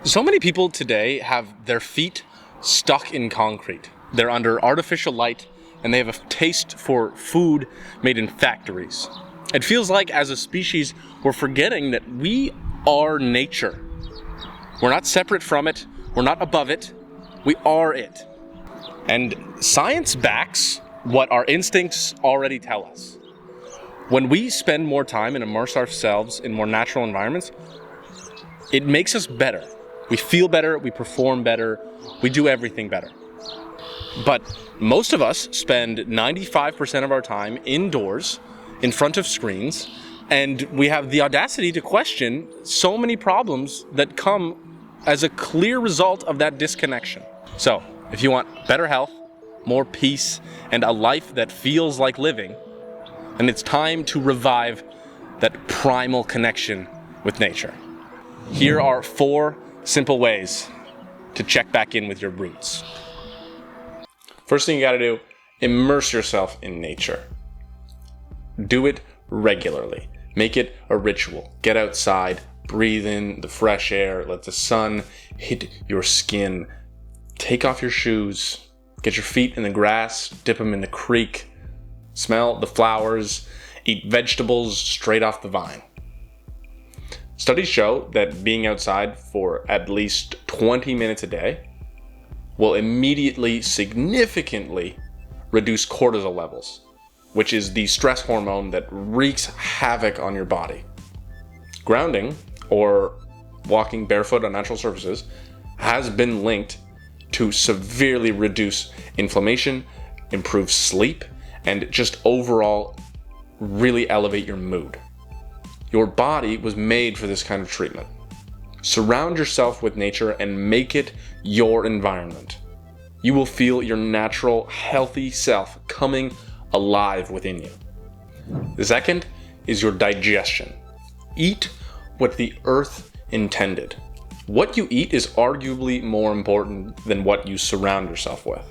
So many people today have their feet stuck in concrete. They're under artificial light and they have a taste for food made in factories. It feels like as a species we're forgetting that we are nature. We're not separate from it, we're not above it, we are it. And science backs what our instincts already tell us. When we spend more time and immerse ourselves in more natural environments, it makes us better. We feel better, we perform better, we do everything better. But most of us spend 95% of our time indoors, in front of screens, and we have the audacity to question so many problems that come as a clear result of that disconnection. So, if you want better health, more peace, and a life that feels like living, then it's time to revive that primal connection with nature. Here are 4 simple ways to check back in with your roots. First thing you gotta do, immerse yourself in nature. Do it regularly. Make it a ritual. Get outside, breathe in the fresh air, let the sun hit your skin. Take off your shoes, get your feet in the grass, dip them in the creek, smell the flowers, eat vegetables straight off the vine. Studies show that being outside for at least 20 minutes a day will immediately, significantly reduce cortisol levels, which is the stress hormone that wreaks havoc on your body. Grounding, or walking barefoot on natural surfaces, has been linked to severely reduce inflammation, improve sleep, and just overall really elevate your mood. Your body was made for this kind of treatment. Surround yourself with nature and make it your environment. You will feel your natural, healthy self coming alive within you. The second is your digestion. Eat what the earth intended. What you eat is arguably more important than what you surround yourself with.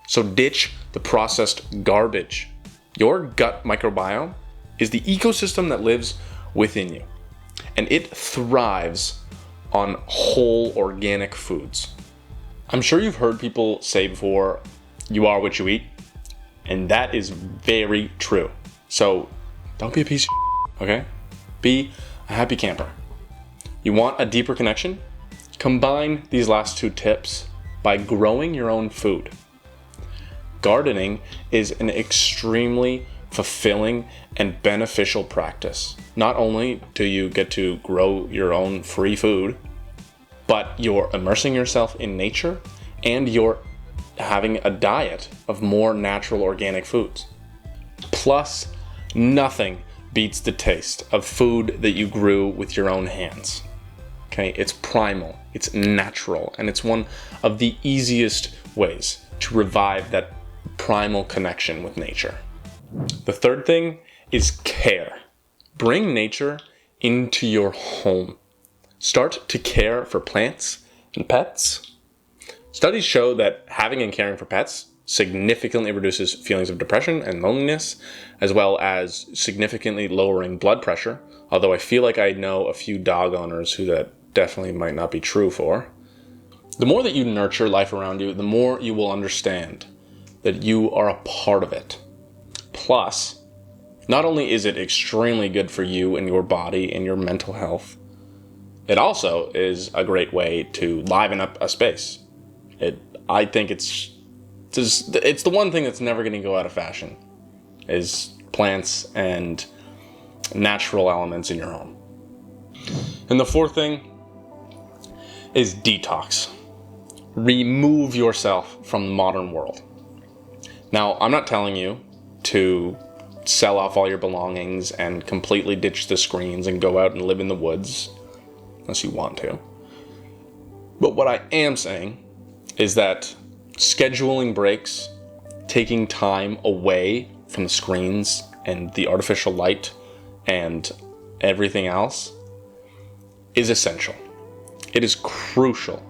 So ditch the processed garbage. Your gut microbiome is the ecosystem that lives within you, and it thrives on whole organic foods. I'm sure you've heard people say before, you are what you eat, and that is very true. So don't be a piece of shit, okay? Be a happy camper. You want a deeper connection? Combine these last 2 tips by growing your own food. Gardening is an extremely fulfilling and beneficial practice. Not only do you get to grow your own free food, but you're immersing yourself in nature and you're having a diet of more natural organic foods. Plus, nothing beats the taste of food that you grew with your own hands. Okay, it's primal, it's natural, and it's one of the easiest ways to revive that primal connection with nature. The third thing is care. Bring nature into your home. Start to care for plants and pets. Studies show that having and caring for pets significantly reduces feelings of depression and loneliness, as well as significantly lowering blood pressure, although I feel like I know a few dog owners who that definitely might not be true for. The more that you nurture life around you, the more you will understand that you are a part of it. Plus, not only is it extremely good for you and your body and your mental health, it also is a great way to liven up a space. I think it's the one thing that's never going to go out of fashion, is plants and natural elements in your home. And the fourth thing is detox. Remove yourself from the modern world. Now, I'm not telling you to sell off all your belongings and completely ditch the screens and go out and live in the woods, unless you want to. But what I am saying is that scheduling breaks, taking time away from the screens and the artificial light and everything else is essential. It is crucial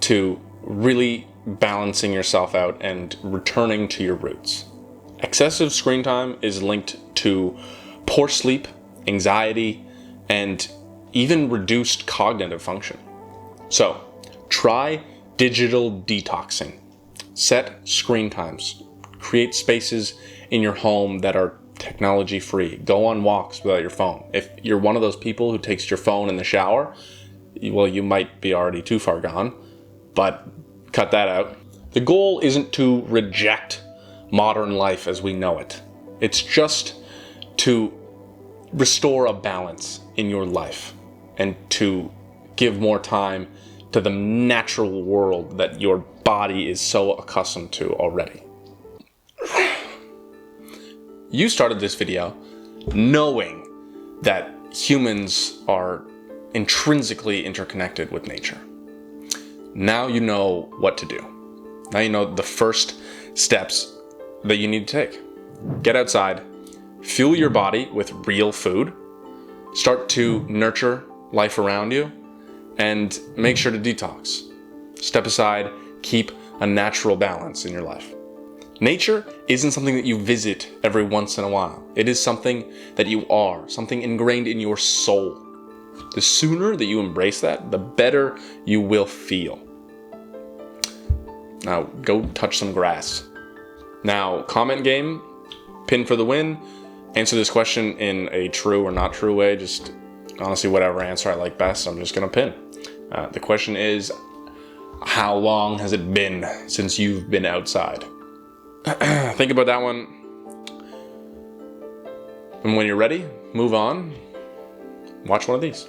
to really balancing yourself out and returning to your roots. Excessive screen time is linked to poor sleep, anxiety, and even reduced cognitive function. So, try digital detoxing. Set screen times. Create spaces in your home that are technology free. Go on walks without your phone. If you're one of those people who takes your phone in the shower, well, you might be already too far gone, but cut that out. The goal isn't to reject modern life as we know it. It's just to restore a balance in your life and to give more time to the natural world that your body is so accustomed to already. You started this video knowing that humans are intrinsically interconnected with nature. Now you know what to do. Now you know the first steps that you need to take. Get outside, fuel your body with real food, start to nurture life around you, and make sure to detox. Step aside, keep a natural balance in your life. Nature isn't something that you visit every once in a while. It is something that you are, something ingrained in your soul. The sooner that you embrace that, the better you will feel. Now, go touch some grass. Now, comment game, pin for the win. Answer this question in a true or not true way. Just honestly, whatever answer I like best, I'm just gonna pin. The question is, how long has it been since you've been outside? Think about that one. And when you're ready, move on. Watch one of these.